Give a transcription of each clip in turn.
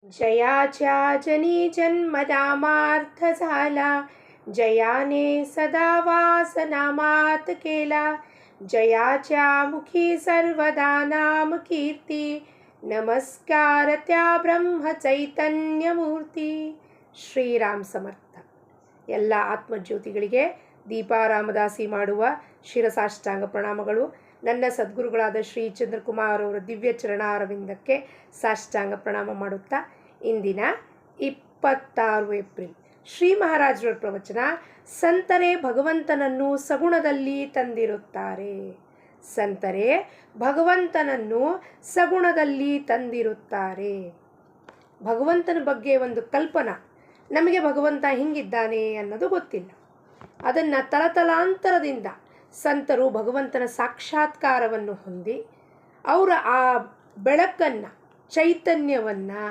जयाच्या जनी जन्मनामार्थ झाला, जयाने सदा वासनामात केला. जयाच्या मुखी सर्वदा नाम कीर्ती, नमस्कार त्या ब्रह्म चैतन्य मूर्ती. ಶ್ರೀರಾಮ್ ಸಮರ್ಥ. ಎಲ್ಲ ಆತ್ಮಜ್ಯೋತಿಗಳಿಗೆ ದೀಪಾರಾಮದಾಸಿ ಮಾಡುವ ಶಿರಸಾಷ್ಟಾಂಗ ಪ್ರಣಾಮಗಳು. ನನ್ನ ಸದ್ಗುರುಗಳಾದ ಶ್ರೀ ಚಂದ್ರಕುಮಾರ್ ಅವರ ದಿವ್ಯ ಚರಣಾರವಿಂದಕ್ಕೆ ಸಾಷ್ಟಾಂಗ ಪ್ರಣಾಮ ಮಾಡುತ್ತಾ, ಇಂದಿನ 26 ಏಪ್ರಿಲ್ ಶ್ರೀ ಮಹಾರಾಜರ ಪ್ರವಚನ. ಸಂತರೇ ಭಗವಂತನನ್ನು ಸಗುಣದಲ್ಲಿ ತಂದಿರುತ್ತಾರೆ. ಸಂತರೇ ಭಗವಂತನನ್ನು ಸಗುಣದಲ್ಲಿ ತಂದಿರುತ್ತಾರೆ. ಭಗವಂತನ ಬಗ್ಗೆ ಒಂದು ಕಲ್ಪನಾ, ನಮಗೆ ಭಗವಂತ ಹಿಂಗಿದ್ದಾನೆ ಅನ್ನೋದು ಗೊತ್ತಿಲ್ಲ. ಅದನ್ನು ತಲತಲಾಂತರದಿಂದ ಸಂತರು ಭಗವಂತನ ಸಾಕ್ಷಾತ್ಕಾರವನ್ನು ಹೊಂದಿ ಅವರ ಆ ಬೆಳಕನ್ನು, ಚೈತನ್ಯವನ್ನು,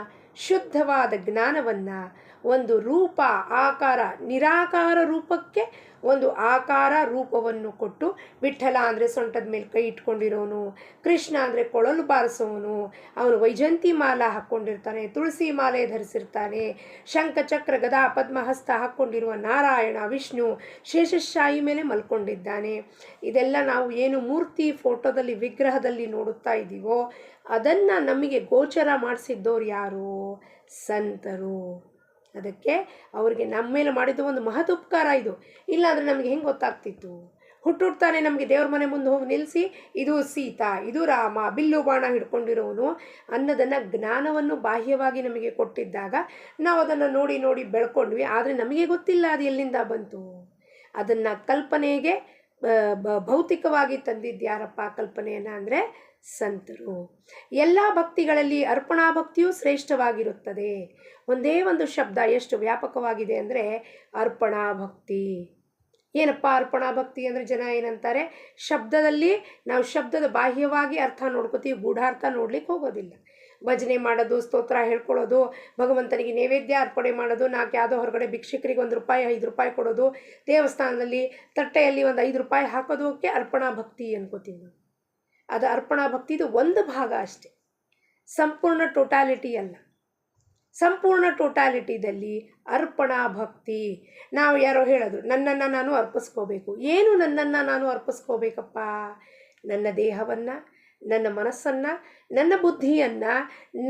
ಶುದ್ಧವಾದ ಜ್ಞಾನವನ್ನು ಒಂದು ರೂಪ, ಆಕಾರ, ನಿರಾಕಾರ ರೂಪಕ್ಕೆ ಒಂದು ಆಕಾರ ರೂಪವನ್ನು ಕೊಟ್ಟು, ವಿಠ್ಠಲ ಅಂದರೆ ಸೊಂಟದ ಮೇಲೆ ಕೈ ಇಟ್ಕೊಂಡಿರೋನು, ಕೃಷ್ಣ ಅಂದರೆ ಕೊಳಲು ಬಾರಿಸೋನು, ಅವನು ವೈಜಂತಿ ಮಾಲ ಹಾಕ್ಕೊಂಡಿರ್ತಾನೆ, ತುಳಸಿ ಮಾಲೆ ಧರಿಸಿರ್ತಾನೆ, ಶಂಖ ಚಕ್ರ ಗದಾ ಪದ್ಮಹಸ್ತ ಹಾಕ್ಕೊಂಡಿರುವ ನಾರಾಯಣ, ವಿಷ್ಣು ಶೇಷಶಾಹಿ ಮೇಲೆ ಮಲ್ಕೊಂಡಿದ್ದಾನೆ. ಇದೆಲ್ಲ ನಾವು ಏನು ಮೂರ್ತಿ ಫೋಟೋದಲ್ಲಿ ವಿಗ್ರಹದಲ್ಲಿ ನೋಡುತ್ತಾ ಇದ್ದೀವೋ ಅದನ್ನು ನಮಗೆ ಗೋಚರ ಮಾಡಿಸಿದ್ದವ್ರು ಯಾರು? ಸಂತರು. ಅದಕ್ಕೆ ಅವರಿಗೆ ನಮ್ಮ ಮೇಲೆ ಮಾಡಿದ್ದು ಒಂದು ಮಹದುಪಕಾರ ಇದು. ಇಲ್ಲಾಂದರೆ ನಮಗೆ ಹೆಂಗೆ ಗೊತ್ತಾಗ್ತಿತ್ತು? ಹುಟ್ಟುತ್ತಾನೆ ನಮಗೆ ದೇವ್ರ ಮನೆ ಮುಂದೆ ಹೋಗಿ ನಿಲ್ಲಿಸಿ, ಇದು ಸೀತಾ, ಇದು ರಾಮ, ಬಿಲ್ಲು ಬಾಣ ಹಿಡ್ಕೊಂಡಿರೋನು ಅನ್ನೋದನ್ನು, ಜ್ಞಾನವನ್ನು ಬಾಹ್ಯವಾಗಿ ನಮಗೆ ಕೊಟ್ಟಿದ್ದಾಗ ನಾವು ಅದನ್ನು ನೋಡಿ ನೋಡಿ ಬೆಳ್ಕೊಂಡ್ವಿ. ಆದರೆ ನಮಗೆ ಗೊತ್ತಿಲ್ಲ ಅದು ಎಲ್ಲಿಂದ ಬಂತು. ಅದನ್ನು ಕಲ್ಪನೆಗೆ ಭೌತಿಕವಾಗಿ ತಂದಿದ್ಯಾರಪ್ಪ ಕಲ್ಪನೆಯನ್ನು ಅಂದರೆ ಸಂತರು. ಎಲ್ಲ ಭಕ್ತಿಗಳಲ್ಲಿ ಅರ್ಪಣಾ ಭಕ್ತಿಯೂ ಶ್ರೇಷ್ಠವಾಗಿರುತ್ತದೆ. ಒಂದೇ ಒಂದು ಶಬ್ದ ಎಷ್ಟು ವ್ಯಾಪಕವಾಗಿದೆ ಅಂದರೆ ಅರ್ಪಣಾ ಭಕ್ತಿ. ಏನಪ್ಪ ಅರ್ಪಣಾ ಭಕ್ತಿ ಅಂದರೆ ಜನ ಏನಂತಾರೆ? ಶಬ್ದದಲ್ಲಿ ನಾವು ಶಬ್ದದ ಬಾಹ್ಯವಾಗಿ ಅರ್ಥ ನೋಡ್ಕೋತೀವಿ, ಗೂಢಾರ್ಥ ನೋಡ್ಲಿಕ್ಕೆ ಹೋಗೋದಿಲ್ಲ. ಭಜನೆ ಮಾಡೋದು, ಸ್ತೋತ್ರ ಹೇಳ್ಕೊಳ್ಳೋದು, ಭಗವಂತನಿಗೆ ನೈವೇದ್ಯ ಅರ್ಪಣೆ ಮಾಡೋದು, ನಾಲ್ಕು ಯಾವುದೋ ಹೊರಗಡೆ ಭಿಕ್ಷಕರಿಗೆ 1 ರೂಪಾಯಿ 5 ರೂಪಾಯಿ ಕೊಡೋದು, ದೇವಸ್ಥಾನದಲ್ಲಿ ತಟ್ಟೆಯಲ್ಲಿ ಒಂದು 5 ರೂಪಾಯಿ ಹಾಕೋದಕ್ಕೆ ಅರ್ಪಣಾ ಭಕ್ತಿ ಅನ್ಕೋತೀವಿ ನಾವು. ಅದು ಅರ್ಪಣಾ ಭಕ್ತಿದು ಒಂದು ಭಾಗ ಅಷ್ಟೆ, ಸಂಪೂರ್ಣ ಟೋಟಾಲಿಟಿ ಅಲ್ಲ. ಸಂಪೂರ್ಣ ಟೋಟಾಲಿಟಿದಲ್ಲಿ ಅರ್ಪಣಾ ಭಕ್ತಿ. ನಾವು ಯಾರೋ ಹೇಳೋದು, ನನ್ನನ್ನು ನಾನು ಅರ್ಪಿಸ್ಕೋಬೇಕು. ಏನು ನನ್ನನ್ನು ನಾನು ಅರ್ಪಿಸ್ಕೋಬೇಕಪ್ಪ? ನನ್ನ ದೇಹವನ್ನು, ನನ್ನ ಮನಸ್ಸನ್ನು, ನನ್ನ ಬುದ್ಧಿಯನ್ನು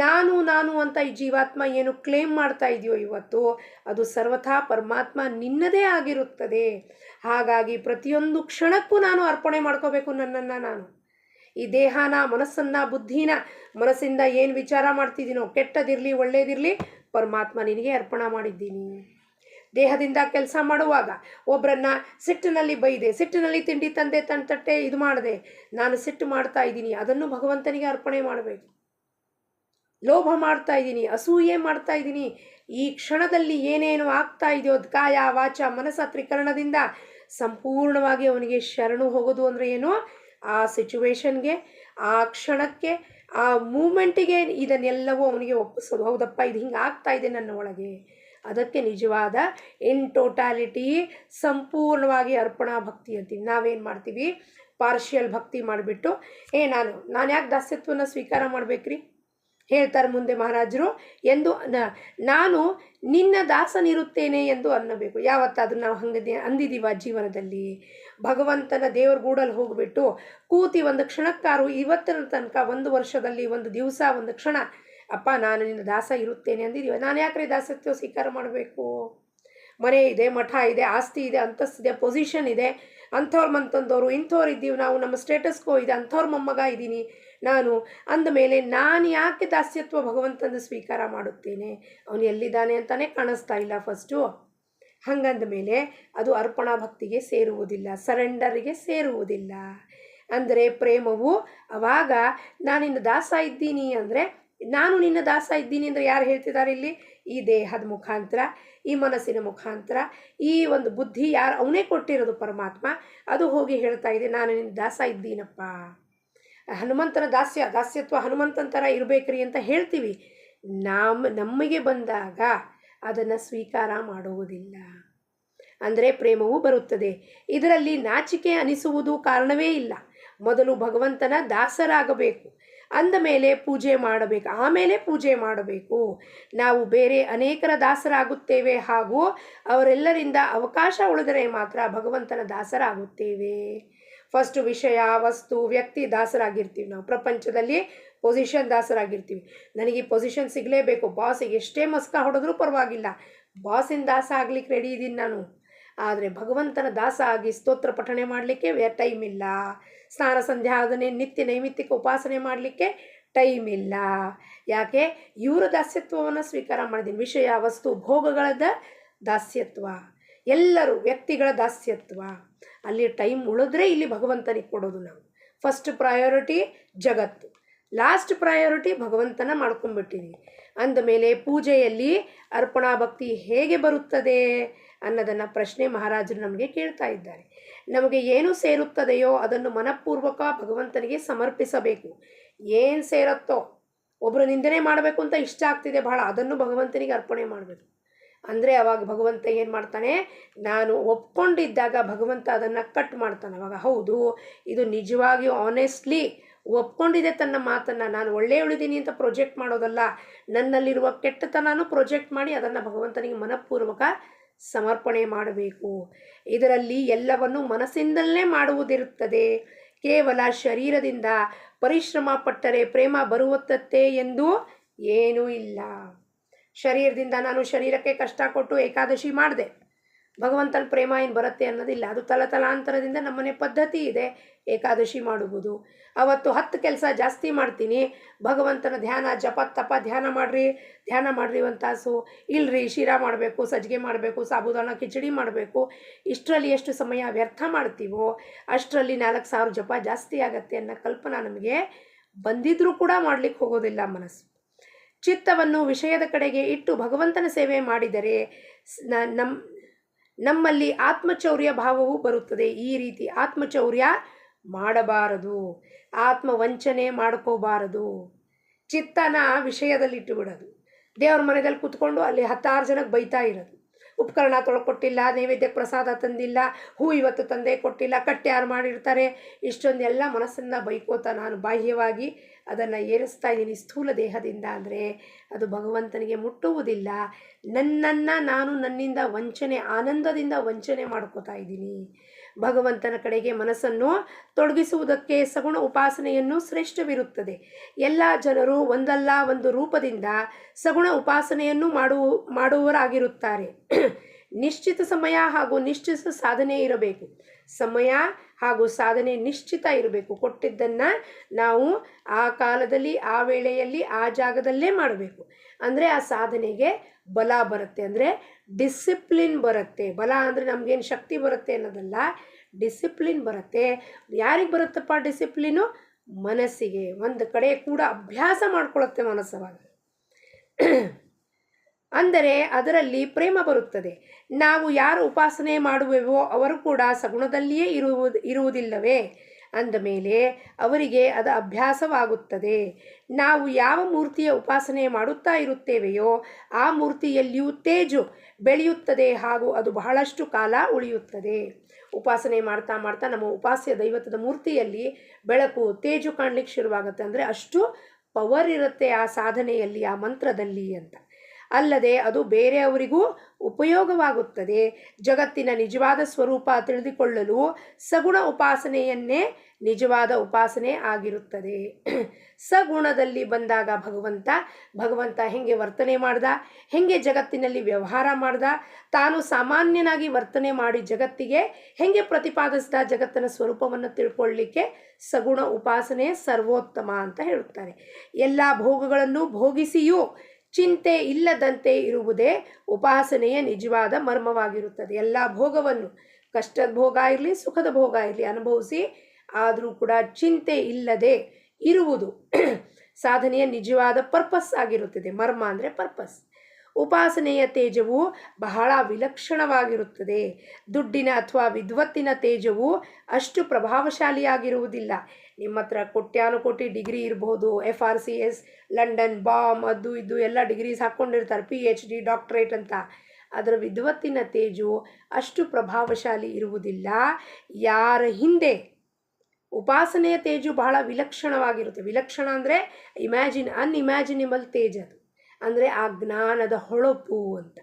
ನಾನು ನಾನು ಅಂತ ಈ ಜೀವಾತ್ಮ ಏನು ಕ್ಲೇಮ್ ಮಾಡ್ತಾ ಇದೆಯೋ ಇವತ್ತು, ಅದು ಸರ್ವಥಾ ಪರಮಾತ್ಮ ನಿನ್ನದೇ ಆಗಿರುತ್ತದೆ. ಹಾಗಾಗಿ ಪ್ರತಿಯೊಂದು ಕ್ಷಣಕ್ಕೂ ನಾನು ಅರ್ಪಣೆ ಮಾಡ್ಕೋಬೇಕು ನನ್ನನ್ನು ನಾನು. ಈ ದೇಹನ, ಮನಸ್ಸನ್ನು, ಬುದ್ಧಿನ, ಮನಸ್ಸಿಂದ ಏನು ವಿಚಾರ ಮಾಡ್ತಿದ್ದೀನೋ, ಕೆಟ್ಟದಿರಲಿ ಒಳ್ಳೆಯದಿರಲಿ, ಪರಮಾತ್ಮ ನಿನಗೆ ಅರ್ಪಣೆ ಮಾಡಿದ್ದೀನಿ. ದೇಹದಿಂದ ಕೆಲಸ ಮಾಡುವಾಗ ಒಬ್ಬರನ್ನ ಸಿಟ್ಟಿನಲ್ಲಿ ಬೈದೆ, ಸಿಟ್ಟಿನಲ್ಲಿ ತಿಂಡಿ ತಂದೆ, ತಟ್ಟೆ ಇದು ಮಾಡಿದೆ, ನಾನು ಸಿಟ್ಟು ಮಾಡ್ತಾ ಇದ್ದೀನಿ, ಅದನ್ನು ಭಗವಂತನಿಗೆ ಅರ್ಪಣೆ ಮಾಡಬೇಕು. ಲೋಭ ಮಾಡ್ತಾ ಇದ್ದೀನಿ, ಅಸೂಯೆ ಮಾಡ್ತಾ ಇದ್ದೀನಿ, ಈ ಕ್ಷಣದಲ್ಲಿ ಏನೇನು ಆಗ್ತಾ ಇದೆಯೋ ಕಾಯ ವಾಚ ಮನಸ್ಸ ತ್ರಿಕರಣದಿಂದ ಸಂಪೂರ್ಣವಾಗಿ ಅವನಿಗೆ ಶರಣು ಹೋಗೋದು ಅಂದರೆ ಏನು? ಆ ಸಿಚುವೇಶನ್ಗೆ, ಆ ಕ್ಷಣಕ್ಕೆ, ಆ ಮೂಮೆಂಟಿಗೆ ಇದನ್ನೆಲ್ಲವೂ ಅವನಿಗೆ ಒಪ್ಪಿಸೋದು. ಹೌದಪ್ಪ, ಇದು ಹಿಂಗೆ ಆಗ್ತಾ ಇದೆ ನನ್ನ ಒಳಗೆ. ಅದಕ್ಕೆ ನಿಜವಾದ ಇನ್ ಟೋಟಾಲಿಟಿ ಸಂಪೂರ್ಣವಾಗಿ ಅರ್ಪಣಾ ಭಕ್ತಿ ಅಂತೀವಿ. ನಾವೇನು ಮಾಡ್ತೀವಿ? ಪಾರ್ಷಿಯಲ್ ಭಕ್ತಿ ಮಾಡಿಬಿಟ್ಟು ನಾನು ಯಾಕೆ ದಾಸ್ಯತ್ವನ ಸ್ವೀಕಾರ ಮಾಡ್ಬೇಕ್ರಿ ಹೇಳ್ತಾರೆ ಮುಂದೆ ಮಹಾರಾಜರು. ಎಂದು ನಾನು ನಿನ್ನ ದಾಸನಿರುತ್ತೇನೆ ಎಂದು ಅನ್ನಬೇಕು. ಯಾವತ್ತಾದ್ರೂ ನಾವು ಹಂಗೆ ಅಂದಿದ್ದೀವ ಜೀವನದಲ್ಲಿ? ಭಗವಂತನ ದೇವ್ರ ಗೂಡಲ್ಲಿ ಹೋಗಿಬಿಟ್ಟು ಕೂತಿ ಒಂದು ಕ್ಷಣಕ್ಕಾರು ಇವತ್ತಿನ ತನಕ, 1 ವರ್ಷದಲ್ಲಿ 1 ದಿವಸ 1 ಕ್ಷಣ ಅಪ್ಪ ನಾನು ನಿನ್ನ ದಾಸ ಇರುತ್ತೇನೆ ಅಂದಿದ್ದೀವ? ನಾನು ಯಾಕ್ರಿ ದಾಸತ್ವ ಸ್ವೀಕಾರ ಮಾಡಬೇಕು? ಮನೆ ಇದೆ, ಮಠ ಇದೆ, ಆಸ್ತಿ ಇದೆ, ಅಂತಸ್ತಿದೆ, ಪೊಸಿಷನ್ ಇದೆ, ಅಂಥವ್ರು ಮಂತಂದವರು ಇಂಥವ್ರು ಇದ್ದೀವಿ ನಾವು, ನಮ್ಮ ಸ್ಟೇಟಸ್ಕೋ ಇದೆ, ಅಂಥವ್ರ ಮೊಮ್ಮಗ ಇದ್ದೀನಿ ನಾನು ಅಂದಮೇಲೆ ನಾನು ಯಾಕೆ ದಾಸ್ಯತ್ವ ಭಗವಂತನ ಸ್ವೀಕಾರ ಮಾಡುತ್ತೇನೆ? ಅವನು ಎಲ್ಲಿದ್ದಾನೆ ಅಂತಲೇ ಕಾಣಿಸ್ತಾ ಇಲ್ಲ ಫಸ್ಟು. ಹಂಗಂದ ಮೇಲೆ ಅದು ಅರ್ಪಣಾ ಭಕ್ತಿಗೆ ಸೇರುವುದಿಲ್ಲ, ಸರೆಂಡರಿಗೆ ಸೇರುವುದಿಲ್ಲ. ಅಂದರೆ ಪ್ರೇಮವು ಅವಾಗ ನಾನು ನಿನ್ನ ದಾಸ ಇದ್ದೀನಿ ಅಂದರೆ, ನಾನು ನಿನ್ನ ದಾಸ ಇದ್ದೀನಿ ಅಂದರೆ ಯಾರು ಹೇಳ್ತಿದ್ದಾರೆ ಇಲ್ಲಿ? ಈ ದೇಹದ ಮುಖಾಂತರ, ಈ ಮನಸ್ಸಿನ ಮುಖಾಂತರ, ಈ ಒಂದು ಬುದ್ಧಿ ಯಾರು ಅವನೇ ಕೊಟ್ಟಿರೋದು ಪರಮಾತ್ಮ, ಅದು ಹೋಗಿ ಹೇಳ್ತಾ ಇದೆ ನಾನು ನಿನ್ನ ದಾಸ ಇದ್ದೀನಪ್ಪ. ಹನುಮಂತನ ದಾಸ್ಯತ್ವ ಹನುಮಂತನ ಥರ ಇರಬೇಕ್ರಿ ಅಂತ ಹೇಳ್ತೀವಿ. ನಮಗೆ ಬಂದಾಗ ಅದನ್ನು ಸ್ವೀಕಾರ ಮಾಡುವುದಿಲ್ಲ. ಅಂದರೆ ಪ್ರೇಮವೂ ಬರುತ್ತದೆ. ಇದರಲ್ಲಿ ನಾಚಿಕೆ ಅನಿಸುವುದು ಕಾರಣವೇ ಇಲ್ಲ. ಮೊದಲು ಭಗವಂತನ ದಾಸರಾಗಬೇಕು. ಅಂದ ಮೇಲೆ ಪೂಜೆ ಮಾಡಬೇಕು, ಆಮೇಲೆ ಪೂಜೆ ಮಾಡಬೇಕು. ನಾವು ಬೇರೆ ಅನೇಕರ ದಾಸರಾಗುತ್ತೇವೆ ಹಾಗೂ ಅವರೆಲ್ಲರಿಂದ ಅವಕಾಶ ಉಳಿದರೆ ಮಾತ್ರ ಭಗವಂತನ ದಾಸರಾಗುತ್ತೇವೆ. ಫಸ್ಟು ವಿಷಯ, ವಸ್ತು, ವ್ಯಕ್ತಿ ದಾಸರಾಗಿರ್ತೀವಿ. ನಾವು ಪ್ರಪಂಚದಲ್ಲಿ ಪೊಸಿಷನ್ ದಾಸರಾಗಿರ್ತೀವಿ. ನನಗೆ ಈ ಪೊಸಿಷನ್ ಸಿಗಲೇಬೇಕು, ಬಾಸಿಗೆ ಎಷ್ಟೇ ಮಸ್ಕ ಹೊಡೆದ್ರೂ ಪರವಾಗಿಲ್ಲ, ಬಾಸಿನ ದಾಸ ಆಗ್ಲಿಕ್ಕೆ ರೆಡಿ ಇದ್ದೀನಿ ನಾನು. ಆದರೆ ಭಗವಂತನ ದಾಸ ಆಗಿ ಸ್ತೋತ್ರ ಪಠಣೆ ಮಾಡಲಿಕ್ಕೆ ಟೈಮ್ ಇಲ್ಲ. ಸ್ನಾನ ಸಂಧ್ಯಾದನೆ ನಿತ್ಯ ನೈಮಿತ್ತಿಕ ಉಪಾಸನೆ ಮಾಡಲಿಕ್ಕೆ ಟೈಮ್ ಇಲ್ಲ. ಯಾಕೆ? ಇವರ ದಾಸ್ಯತ್ವವನ್ನು ಸ್ವೀಕಾರ ಮಾಡಿದ್ದೀನಿ. ವಿಷಯ, ವಸ್ತು, ಭೋಗಗಳದ ದಾಸ್ಯತ್ವ, ಎಲ್ಲರೂ ವ್ಯಕ್ತಿಗಳ ದಾಸ್ಯತ್ವ. ಅಲ್ಲಿ ಟೈಮ್ ಉಳಿದ್ರೆ ಇಲ್ಲಿ ಭಗವಂತನಿಗೆ ಕೊಡೋದು ನಾವು. ಫಸ್ಟ್ ಪ್ರಯಾರಿಟಿ ಜಗತ್ತು, ಲಾಸ್ಟ್ ಪ್ರಯಾರಿಟಿ ಭಗವಂತನ ಮಾಡ್ಕೊಂಡ್ಬಿಟ್ಟಿದ್ದೀವಿ. ಅಂದಮೇಲೆ ಪೂಜೆಯಲ್ಲಿ ಅರ್ಪಣಾ ಭಕ್ತಿ ಹೇಗೆ ಬರುತ್ತದೆ ಅನ್ನೋದನ್ನು ಪ್ರಶ್ನೆ ಮಹಾರಾಜರು ನಮಗೆ ಕೇಳ್ತಾ ಇದ್ದಾರೆ. ನಮಗೆ ಏನು ಸೇರುತ್ತದೆಯೋ ಅದನ್ನು ಮನಪೂರ್ವಕ ಭಗವಂತನಿಗೆ ಸಮರ್ಪಿಸಬೇಕು. ಏನು ಸೇರುತ್ತೋ, ಒಬ್ಬರು ನಿಂದನೆ ಮಾಡಬೇಕು ಅಂತ ಇಷ್ಟ ಆಗ್ತಿದೆ ಬಹಳ, ಅದನ್ನು ಭಗವಂತನಿಗೆ ಅರ್ಪಣೆ ಮಾಡಬೇಕು. ಅಂದರೆ ಅವಾಗ ಭಗವಂತ ಏನು ಮಾಡ್ತಾನೆ, ನಾನು ಒಪ್ಕೊಂಡಿದ್ದಾಗ ಭಗವಂತ ಅದನ್ನು ಕಟ್ ಮಾಡ್ತಾನೆ. ಅವಾಗ ಹೌದು, ಇದು ನಿಜವಾಗಿಯೂ ಆನೆಸ್ಟ್ಲಿ ಒಪ್ಕೊಂಡಿದೆ ತನ್ನ ಮಾತನ್ನು. ನಾನು ಒಳ್ಳೆ ಉಳಿದೀನಿ ಅಂತ ಪ್ರೊಜೆಕ್ಟ್ ಮಾಡೋದಲ್ಲ, ನನ್ನಲ್ಲಿರುವ ಕೆಟ್ಟತನೂ ಪ್ರೊಜೆಕ್ಟ್ ಮಾಡಿ ಅದನ್ನು ಭಗವಂತನಿಗೆ ಮನಪೂರ್ವಕ ಸಮರ್ಪಣೆ ಮಾಡಬೇಕು. ಇದರಲ್ಲಿ ಎಲ್ಲವನ್ನು ಮನಸ್ಸಿಂದಲೇ ಮಾಡುವುದಿರುತ್ತದೆ. ಕೇವಲ ಶರೀರದಿಂದ ಪರಿಶ್ರಮ ಪಟ್ಟರೆ ಪ್ರೇಮ ಬರುವುತ್ತೆ ಎಂದು ಏನೂ ಇಲ್ಲ. ಶರೀರದಿಂದ ನಾನು ಶರೀರಕ್ಕೆ ಕಷ್ಟ ಕೊಟ್ಟು ಏಕಾದಶಿ ಮಾಡಿದೆ, ಭಗವಂತನ ಪ್ರೇಮ ಏನು ಬರುತ್ತೆ ಅನ್ನೋದಿಲ್ಲ. ಅದು ತಲಾಂತರದಿಂದ ನಮ್ಮನೆ ಪದ್ಧತಿ ಇದೆ ಏಕಾದಶಿ ಮಾಡುವುದು. ಅವತ್ತು 10 ಕೆಲಸ ಜಾಸ್ತಿ ಮಾಡ್ತೀನಿ, ಭಗವಂತನ ಧ್ಯಾನ, ಜಪ, ತಪ, ಧ್ಯಾನ ಮಾಡಿರಿ ಒಂದು ತಾಸು. ಇಲ್ರಿ, ಶಿರಾ ಮಾಡಬೇಕು, ಸಜ್ಜಿಗೆ ಮಾಡಬೇಕು, ಸಾಬುದಾನ ಕಿಚಡಿ ಮಾಡಬೇಕು. ಇಷ್ಟರಲ್ಲಿ ಎಷ್ಟು ಸಮಯ ವ್ಯರ್ಥ ಮಾಡ್ತೀವೋ ಅಷ್ಟರಲ್ಲಿ 4000 ಜಪ ಜಾಸ್ತಿ ಆಗತ್ತೆ ಅನ್ನೋ ಕಲ್ಪನಾ ನಮಗೆ ಬಂದಿದ್ರೂ ಕೂಡ ಮಾಡಲಿಕ್ಕೆ ಹೋಗೋದಿಲ್ಲ ಮನಸ್ಸು. ಚಿತ್ತವನ್ನು ವಿಷಯದ ಕಡೆಗೆ ಇಟ್ಟು ಭಗವಂತನ ಸೇವೆ ಮಾಡಿದರೆ ನಮ್ಮಲ್ಲಿ ಆತ್ಮಚೌರ್ಯ ಭಾವವು ಬರುತ್ತದೆ. ಈ ರೀತಿ ಆತ್ಮಚೌರ್ಯ ಮಾಡಬಾರದು, ಆತ್ಮವಂಚನೆ ಮಾಡ್ಕೋಬಾರದು. ಚಿತ್ತನ ವಿಷಯದಲ್ಲಿ ಇಟ್ಟುಬಿಡೋದು. ದೇವ್ರ ಮನೆಯಲ್ಲಿ ಕೂತ್ಕೊಂಡು ಅಲ್ಲಿ 10 ಜನಕ್ಕೆ ಬೈತಾ ಇರೋದು. ಉಪಕರಣ ತೊಳ್ಕೊಟ್ಟಿಲ್ಲ, ನೈವೇದ್ಯಕ್ಕೆ ಪ್ರಸಾದ ತಂದಿಲ್ಲ, ಹೂ ಇವತ್ತು ತಂದೆ ಕೊಟ್ಟಿಲ್ಲ, ಕಟ್ಟೆ ಯಾರು ಮಾಡಿರ್ತಾರೆ, ಇಷ್ಟೊಂದೆಲ್ಲ ಮನಸ್ಸನ್ನು ಬೈಕೋತಾ ನಾನು ಬಾಹ್ಯವಾಗಿ ಅದನ್ನು ಏರಿಸ್ತಾ ಇದ್ದೀನಿ ಸ್ಥೂಲ ದೇಹದಿಂದ. ಅಂದರೆ ಅದು ಭಗವಂತನಿಗೆ ಮುಟ್ಟುವುದಿಲ್ಲ. ನಾನು ನನ್ನಿಂದ ವಂಚನೆ, ಆನಂದದಿಂದ ವಂಚನೆ ಮಾಡ್ಕೋತಾ ಇದ್ದೀನಿ. ಭಗವಂತನ ಕಡೆಗೆ ಮನಸ್ಸನ್ನು ತೊಡಗಿಸುವುದಕ್ಕೆ ಸಗುಣ ಉಪಾಸನೆಯನ್ನು ಶ್ರೇಷ್ಠವಿರುತ್ತದೆ. ಎಲ್ಲ ಜನರು ಒಂದಲ್ಲ ಒಂದು ರೂಪದಿಂದ ಸಗುಣ ಉಪಾಸನೆಯನ್ನು ಮಾಡುವವರಾಗಿರುತ್ತಾರೆ. ನಿಶ್ಚಿತ ಸಮಯ ಹಾಗೂ ನಿಶ್ಚಿತ ಸಾಧನೆ ಇರಬೇಕು. ಸಮಯ ಹಾಗೂ ಸಾಧನೆ ನಿಶ್ಚಿತ ಇರಬೇಕು. ಕೊಟ್ಟಿದ್ದನ್ನು ನಾವು ಆ ಕಾಲದಲ್ಲಿ, ಆ ವೇಳೆಯಲ್ಲಿ, ಆ ಜಾಗದಲ್ಲೇ ಮಾಡಬೇಕು. ಅಂದರೆ ಆ ಸಾಧನೆಗೆ ಬಲ ಬರುತ್ತೆ, ಅಂದರೆ ಡಿಸಿಪ್ಲಿನ್ ಬರುತ್ತೆ. ಬಲ ಅಂದರೆ ನಮಗೇನು ಶಕ್ತಿ ಬರುತ್ತೆ ಅನ್ನೋದಲ್ಲ, ಡಿಸಿಪ್ಲಿನ್ ಬರುತ್ತೆ. ಯಾರಿಗೆ ಬರುತ್ತಪ್ಪ ಡಿಸಿಪ್ಲಿನು? ಮನಸ್ಸಿಗೆ. ಒಂದು ಕಡೆ ಕೂಡ ಅಭ್ಯಾಸ ಮಾಡ್ಕೊಳ್ಳುತ್ತೆ ಮನಸ್ಸವಾಗ. ಅಂದರೆ ಅದರಲ್ಲಿ ಪ್ರೇಮ ಬರುತ್ತದೆ. ನಾವು ಯಾರು ಉಪಾಸನೆ ಮಾಡುವೆವೋ ಅವರು ಕೂಡ ಸಗುಣದಲ್ಲಿಯೇ ಇರುವುದಿಲ್ಲವೇ? ಅಂದಮೇಲೆ ಅವರಿಗೆ ಅದು ಅಭ್ಯಾಸವಾಗುತ್ತದೆ. ನಾವು ಯಾವ ಮೂರ್ತಿಯ ಉಪಾಸನೆ ಮಾಡುತ್ತಾ ಇರುತ್ತೇವೆಯೋ ಆ ಮೂರ್ತಿಯಲ್ಲಿಯೂ ತೇಜು ಬೆಳೆಯುತ್ತದೆ ಹಾಗೂ ಅದು ಬಹಳಷ್ಟು ಕಾಲ ಉಳಿಯುತ್ತದೆ. ಉಪಾಸನೆ ಮಾಡ್ತಾ ಮಾಡ್ತಾ ನಮ್ಮ ಉಪಾಸ್ಯ ದೈವತದ ಮೂರ್ತಿಯಲ್ಲಿ ಬೆಳಕು, ತೇಜು ಕಾಣಲಿಕ್ಕೆ ಶುರುವಾಗುತ್ತೆ. ಅಂದರೆ ಅಷ್ಟು ಪವರ್ ಇರುತ್ತೆ ಆ ಸಾಧನೆಯಲ್ಲಿ, ಆ ಮಂತ್ರದಲ್ಲಿ ಅಂತ. ಅಲ್ಲದೆ ಅದು ಬೇರೆಯವರಿಗೂ ಉಪಯೋಗವಾಗುತ್ತದೆ. ಜಗತ್ತಿನ ನಿಜವಾದ ಸ್ವರೂಪ ತಿಳಿದುಕೊಳ್ಳಲು ಸಗುಣ ಉಪಾಸನೆಯನ್ನೇ ನಿಜವಾದ ಉಪಾಸನೆ ಆಗಿರುತ್ತದೆ. ಸಗುಣದಲ್ಲಿ ಬಂದಾಗ ಭಗವಂತ ಹೆಂಗೆ ವರ್ತನೆ ಮಾಡ್ದ, ಹೆಂಗೆ ಜಗತ್ತಿನಲ್ಲಿ ವ್ಯವಹಾರ ಮಾಡ್ದ, ತಾನು ಸಾಮಾನ್ಯನಾಗಿ ವರ್ತನೆ ಮಾಡಿ ಜಗತ್ತಿಗೆ ಹೆಂಗೆ ಪ್ರತಿಪಾದಿಸಿದ, ಜಗತ್ತಿನ ಸ್ವರೂಪವನ್ನು ತಿಳ್ಕೊಳ್ಳಿಕ್ಕೆ ಸಗುಣ ಉಪಾಸನೆ ಸರ್ವೋತ್ತಮ ಅಂತ ಹೇಳುತ್ತಾರೆ. ಎಲ್ಲ ಭೋಗಗಳನ್ನು ಭೋಗಿಸಿಯೂ ಚಿಂತೆ ಇಲ್ಲದಂತೆ ಇರುವುದೇ ಉಪಾಸನೆಯ ನಿಜವಾದ ಮರ್ಮವಾಗಿರುತ್ತದೆ. ಎಲ್ಲ ಭೋಗವನ್ನು, ಕಷ್ಟದ ಭೋಗ ಇರಲಿ, ಸುಖದ ಭೋಗ ಇರಲಿ, ಅನುಭವಿಸಿ ಆದರೂ ಕೂಡ ಚಿಂತೆ ಇಲ್ಲದೆ ಇರುವುದು ಸಾಧನೆಯ ನಿಜವಾದ ಪರ್ಪಸ್ ಆಗಿರುತ್ತದೆ. ಮರ್ಮ ಅಂದರೆ ಪರ್ಪಸ್. ಉಪಾಸನೆಯ ತೇಜವು ಬಹಳ ವಿಲಕ್ಷಣವಾಗಿರುತ್ತದೆ. ದುಡ್ಡಿನ ಅಥವಾ ವಿದ್ವತ್ತಿನ ತೇಜವು ಅಷ್ಟು ಪ್ರಭಾವಶಾಲಿಯಾಗಿರುವುದಿಲ್ಲ. ನಿಮ್ಮ ಹತ್ರ ಕೋಟ್ಯಾನುಕೋಟಿ ಡಿಗ್ರಿ ಇರ್ಬೋದು, FRCS, ಲಂಡನ್, ಬಾಮ್, ಅದು ಇದು ಎಲ್ಲ ಡಿಗ್ರೀಸ್ ಹಾಕ್ಕೊಂಡಿರ್ತಾರೆ, PhD, ಡಾಕ್ಟ್ರೇಟ್ ಅಂತ. ಅದರ ವಿದ್ವತ್ತಿನ ತೇಜು ಅಷ್ಟು ಪ್ರಭಾವಶಾಲಿ ಇರುವುದಿಲ್ಲ. ಯಾರ ಹಿಂದೆ ಉಪಾಸನೆಯ ತೇಜು ಬಹಳ ವಿಲಕ್ಷಣವಾಗಿರುತ್ತೆ. ವಿಲಕ್ಷಣ ಅಂದರೆ ಅನ್ಇಮ್ಯಾಜಿನೇಬಲ್ ತೇಜ ಅದು. ಅಂದರೆ ಆ ಜ್ಞಾನದ ಹೊಳಪು ಅಂತ.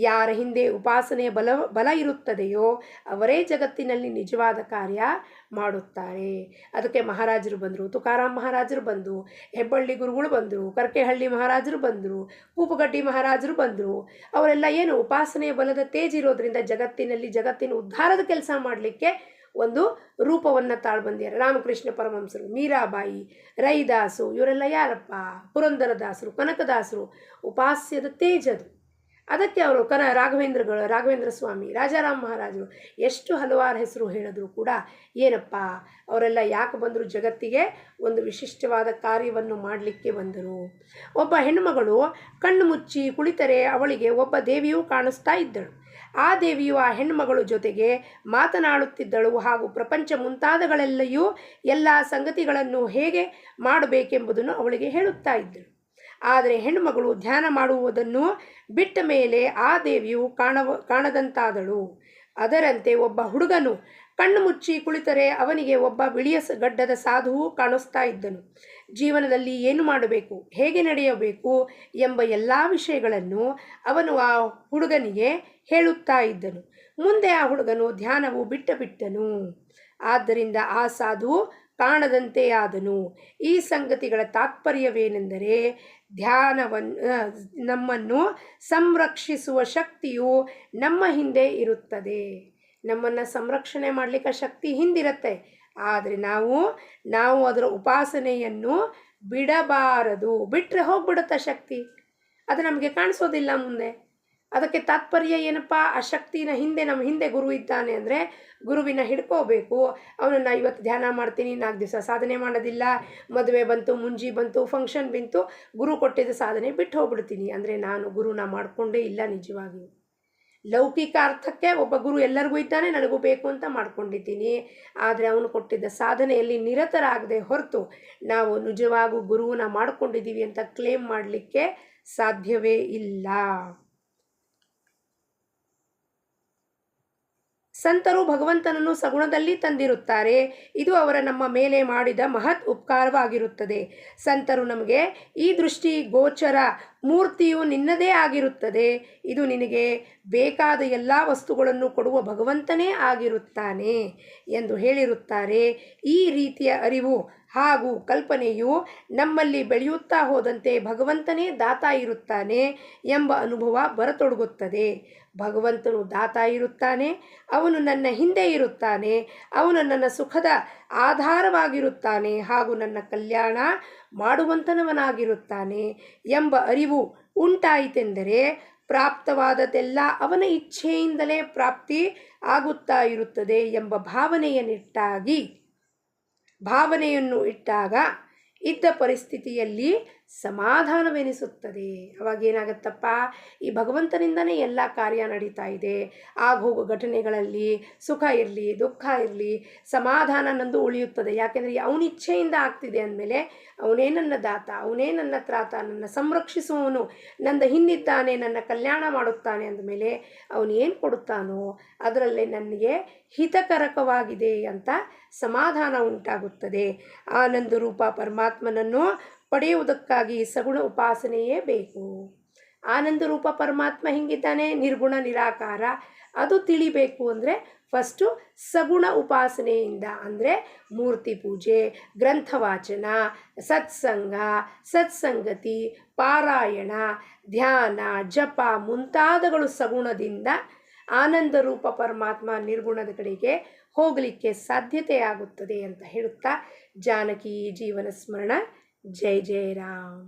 ಯಾರ ಹಿಂದೆ ಉಪಾಸನೆಯ ಬಲ ಇರುತ್ತದೆಯೋ ಅವರೇ ಜಗತ್ತಿನಲ್ಲಿ ನಿಜವಾದ ಕಾರ್ಯ ಮಾಡುತ್ತಾರೆ. ಅದಕ್ಕೆ ಮಹಾರಾಜರು ಬಂದರು, ತುಕಾರಾಮ್ ಮಹಾರಾಜರು ಬಂದರು, ಹೆಬ್ಬಳ್ಳಿ ಗುರುಗಳು ಬಂದರು, ಕರ್ಕೆಹಳ್ಳಿ ಮಹಾರಾಜರು ಬಂದರು, ಕೂಪಗಡ್ಡಿ ಮಹಾರಾಜರು ಬಂದರು. ಅವರೆಲ್ಲ ಏನು ಉಪಾಸನೆಯ ಬಲದ ತೇಜ್ ಇರೋದ್ರಿಂದ ಜಗತ್ತಿನ ಉದ್ಧಾರದ ಕೆಲಸ ಮಾಡಲಿಕ್ಕೆ ಒಂದು ರೂಪವನ್ನು ತಾಳ್ಬಂದಿದ್ದಾರೆ. ರಾಮಕೃಷ್ಣ ಪರಮಹಂಸರು, ಮೀರಾಬಾಯಿ, ರೈದಾಸು, ಇವರೆಲ್ಲ ಯಾರಪ್ಪ? ಪುರಂದರದಾಸರು, ಕನಕದಾಸರು. ಉಪಾಸ್ಯದ ತೇಜದು. ಅದಕ್ಕೆ ಅವರು ರಾಘವೇಂದ್ರ ಸ್ವಾಮಿ, ರಾಜಾರಾಮ್ ಮಹಾರಾಜರು, ಎಷ್ಟು ಹಲವಾರು ಹೆಸರು ಹೇಳಿದ್ರು ಕೂಡ ಏನಪ್ಪ, ಅವರೆಲ್ಲ ಯಾಕೆ ಬಂದರು? ಜಗತ್ತಿಗೆ ಒಂದು ವಿಶಿಷ್ಟವಾದ ಕಾರ್ಯವನ್ನು ಮಾಡಲಿಕ್ಕೆ ಬಂದರು. ಒಬ್ಬ ಹೆಣ್ಣುಮಗಳು ಕಣ್ಣು ಮುಚ್ಚಿ ಕುಳಿತರೆ ಅವಳಿಗೆ ಒಬ್ಬ ದೇವಿಯೂ ಕಾಣಿಸ್ತಾ ಇದ್ದಳು. ಆ ದೇವಿಯು ಆ ಹೆಣ್ಣುಮಗಳು ಜೊತೆಗೆ ಮಾತನಾಡುತ್ತಿದ್ದಳು ಹಾಗೂ ಪ್ರಪಂಚ ಮುಂತಾದಗಳೆಲ್ಲಿಯೂ ಎಲ್ಲ ಸಂಗತಿಗಳನ್ನು ಹೇಗೆ ಮಾಡಬೇಕೆಂಬುದನ್ನು ಅವಳಿಗೆ ಹೇಳುತ್ತಾ ಇದ್ದಳು. ಆದರೆ ಹೆಣ್ಣುಮಗಳು ಧ್ಯಾನ ಮಾಡುವುದನ್ನು ಬಿಟ್ಟ ಮೇಲೆ ಆ ದೇವಿಯು ಕಾಣದಂತಾದಳು. ಅದರಂತೆ ಒಬ್ಬ ಹುಡುಗನು ಕಣ್ಣು ಮುಚ್ಚಿ ಕುಳಿತರೆ ಅವನಿಗೆ ಒಬ್ಬ ಬಿಳಿಯ ಗಡ್ಡದ ಸಾಧುವು ಕಾಣಿಸ್ತಾ ಇದ್ದನು. ಜೀವನದಲ್ಲಿ ಏನು ಮಾಡಬೇಕು, ಹೇಗೆ ನಡೆಯಬೇಕು ಎಂಬ ಎಲ್ಲ ವಿಷಯಗಳನ್ನು ಅವನು ಆ ಹುಡುಗನಿಗೆ ಹೇಳುತ್ತಾ ಇದ್ದನು. ಮುಂದೆ ಆ ಹುಡುಗನು ಧ್ಯಾನವು ಬಿಟ್ಟನು. ಆದ್ದರಿಂದ ಆ ಸಾಧು ಕಾಣದಂತೆ ಆದನು. ಈ ಸಂಗತಿಗಳ ತಾತ್ಪರ್ಯವೇನೆಂದರೆ, ನಮ್ಮನ್ನು ಸಂರಕ್ಷಿಸುವ ಶಕ್ತಿಯು ನಮ್ಮ ಹಿಂದೆ ಇರುತ್ತದೆ. ನಮ್ಮನ್ನು ಸಂರಕ್ಷಣೆ ಮಾಡಲಿಕ್ಕೆ ಶಕ್ತಿ ಹಿಂದಿರುತ್ತೆ. ಆದರೆ ನಾವು ಅದರ ಉಪಾಸನೆಯನ್ನು ಬಿಡಬಾರದು. ಬಿಟ್ಟರೆ ಹೋಗ್ಬಿಡುತ್ತೆ ಶಕ್ತಿ, ಅದು ನಮಗೆ ಕಾಣಿಸೋದಿಲ್ಲ ಮುಂದೆ. ಅದಕ್ಕೆ ತಾತ್ಪರ್ಯ ಏನಪ್ಪ? ಆ ಶಕ್ತಿನ ನಮ್ಮ ಹಿಂದೆ ಗುರು ಇದ್ದಾನೆ ಅಂದರೆ ಗುರುವಿನ ಹಿಡ್ಕೋಬೇಕು. ಅವನನ್ನು ಇವತ್ತು ಧ್ಯಾನ ಮಾಡ್ತೀನಿ, 4 ದಿವಸ ಸಾಧನೆ ಮಾಡೋದಿಲ್ಲ, ಮದುವೆ ಬಂತು, ಮುಂಜಿ ಬಂತು, ಫಂಕ್ಷನ್ ಬಂತು, ಗುರು ಕೊಟ್ಟಿದ್ದ ಸಾಧನೆ ಬಿಟ್ಟು ಹೋಗ್ಬಿಡ್ತೀನಿ ಅಂದರೆ ನಾನು ಗುರುನ ಮಾಡಿಕೊಂಡೇ ಇಲ್ಲ. ನಿಜವಾಗಿಯೂ ಲೌಕಿಕ ಅರ್ಥಕ್ಕೆ ಒಬ್ಬ ಗುರು ಎಲ್ಲರಿಗೂ ಇದ್ದಾನೆ, ನನಗೂ ಬೇಕು ಅಂತ ಮಾಡ್ಕೊಂಡಿದ್ದೀನಿ. ಆದರೆ ಅವನು ಕೊಟ್ಟಿದ್ದ ಸಾಧನೆಯಲ್ಲಿ ನಿರತರಾಗದೆ ಹೊರತು ನಾವು ನಿಜವಾಗೂ ಗುರುವನ್ನ ಮಾಡ್ಕೊಂಡಿದ್ದೀವಿ ಅಂತ ಕ್ಲೇಮ್ ಮಾಡಲಿಕ್ಕೆ ಸಾಧ್ಯವೇ ಇಲ್ಲ. ಸಂತರು ಭಗವಂತನನ್ನು ಸಗುಣದಲ್ಲಿ ತಂದಿರುತ್ತಾರೆ. ಇದು ಅವರ ನಮ್ಮ ಮೇಲೆ ಮಾಡಿದ ಮಹತ್ ಉಪಕಾರವಾಗಿರುತ್ತದೆ. ಸಂತರು ನಮಗೆ ಈ ದೃಷ್ಟಿ ಗೋಚರ ಮೂರ್ತಿಯು ನಿನ್ನದೇ ಆಗಿರುತ್ತದೆ, ಇದು ನಿನಗೆ ಬೇಕಾದ ಎಲ್ಲ ವಸ್ತುಗಳನ್ನು ಕೊಡುವ ಭಗವಂತನೇ ಆಗಿರುತ್ತಾನೆ ಎಂದು ಹೇಳಿರುತ್ತಾರೆ. ಈ ರೀತಿಯ ಅರಿವು ಹಾಗೂ ಕಲ್ಪನೆಯು ನಮ್ಮಲ್ಲಿ ಬೆಳೆಯುತ್ತಾ ಹೋದಂತೆ ಭಗವಂತನೇ ದಾತ ಇರುತ್ತಾನೆ ಎಂಬ ಅನುಭವ ಬರತೊಡಗುತ್ತದೆ. ಭಗವಂತನು ದಾತ ಇರುತ್ತಾನೆ, ಅವನು ನನ್ನ ಹಿಂದೆ ಇರುತ್ತಾನೆ, ಅವನು ನನ್ನ ಸುಖದ ಆಧಾರವಾಗಿರುತ್ತಾನೆ ಹಾಗೂ ನನ್ನ ಕಲ್ಯಾಣ ಮಾಡುವಂತನವನಾಗಿರುತ್ತಾನೆ ಎಂಬ ಅರಿವು ಉಂಟಾಯಿತೆಂದರೆ ಪ್ರಾಪ್ತವಾದದ್ದೆಲ್ಲ ಅವನ ಇಚ್ಛೆಯಿಂದಲೇ ಪ್ರಾಪ್ತಿ ಆಗುತ್ತಾ ಇರುತ್ತದೆ ಎಂಬ ಭಾವನೆಯನ್ನು ಇಟ್ಟಾಗ ಇದ್ದ ಪರಿಸ್ಥಿತಿಯಲ್ಲಿ ಸಮಾಧಾನವೆನಿಸುತ್ತದೆ. ಅವಾಗ ಏನಾಗುತ್ತಪ್ಪ, ಈ ಭಗವಂತನಿಂದನೇ ಎಲ್ಲ ಕಾರ್ಯ ನಡೀತಾ ಇದೆ. ಆಗೋಗೋ ಘಟನೆಗಳಲ್ಲಿ ಸುಖ ಇರಲಿ ದುಃಖ ಇರಲಿ ಸಮಾಧಾನ ನಂದು ಉಳಿಯುತ್ತದೆ. ಯಾಕೆಂದರೆ ಅವನ ಇಚ್ಛೆಯಿಂದ ಆಗ್ತಿದೆ ಅಂದಮೇಲೆ ಅವನೇ ನನ್ನ ದಾತ, ಅವನೇ ನನ್ನ ತ್ರಾತ, ನನ್ನ ಸಂರಕ್ಷಿಸುವವನು, ನನ್ನ ಹಿಂದಿದ್ದಾನೆ, ನನ್ನ ಕಲ್ಯಾಣ ಮಾಡುತ್ತಾನೆ ಅಂದಮೇಲೆ ಅವನು ಏನು ಕೊಡುತ್ತಾನೋ ಅದರಲ್ಲೇ ನನಗೆ ಹಿತಕರಕವಾಗಿದೆ ಅಂತ ಸಮಾಧಾನ ಉಂಟಾಗುತ್ತದೆ. ಆನಂದ ರೂಪ ಪರಮಾತ್ಮನನ್ನು ಪಡೆಯುವುದಕ್ಕಾಗಿ ಸಗುಣ ಉಪಾಸನೆಯೇ ಬೇಕು. ಆನಂದ ರೂಪ ಪರಮಾತ್ಮ ಹಿಂಗಿದ್ದಾನೆ, ನಿರ್ಗುಣ ನಿರಾಕಾರ, ಅದು ತಿಳಿಬೇಕು ಅಂದರೆ ಫಸ್ಟು ಸಗುಣ ಉಪಾಸನೆಯಿಂದ, ಅಂದರೆ ಮೂರ್ತಿ ಪೂಜೆ, ಗ್ರಂಥವಾಚನ, ಸತ್ಸಂಗತಿ, ಪಾರಾಯಣ, ಧ್ಯಾನ, ಜಪ ಮುಂತಾದಗಳು ಸಗುಣದಿಂದ ಆನಂದ ರೂಪ ಪರಮಾತ್ಮ ನಿರ್ಗುಣದ ಕಡೆಗೆ ಹೋಗಲಿಕ್ಕೆ ಸಾಧ್ಯತೆಯಾಗುತ್ತದೆ ಅಂತ ಹೇಳುತ್ತಾ ಜಾನಕಿ ಜೀವನ ಸ್ಮರಣ. ಜೈ ಜೈ ರಾಮ್.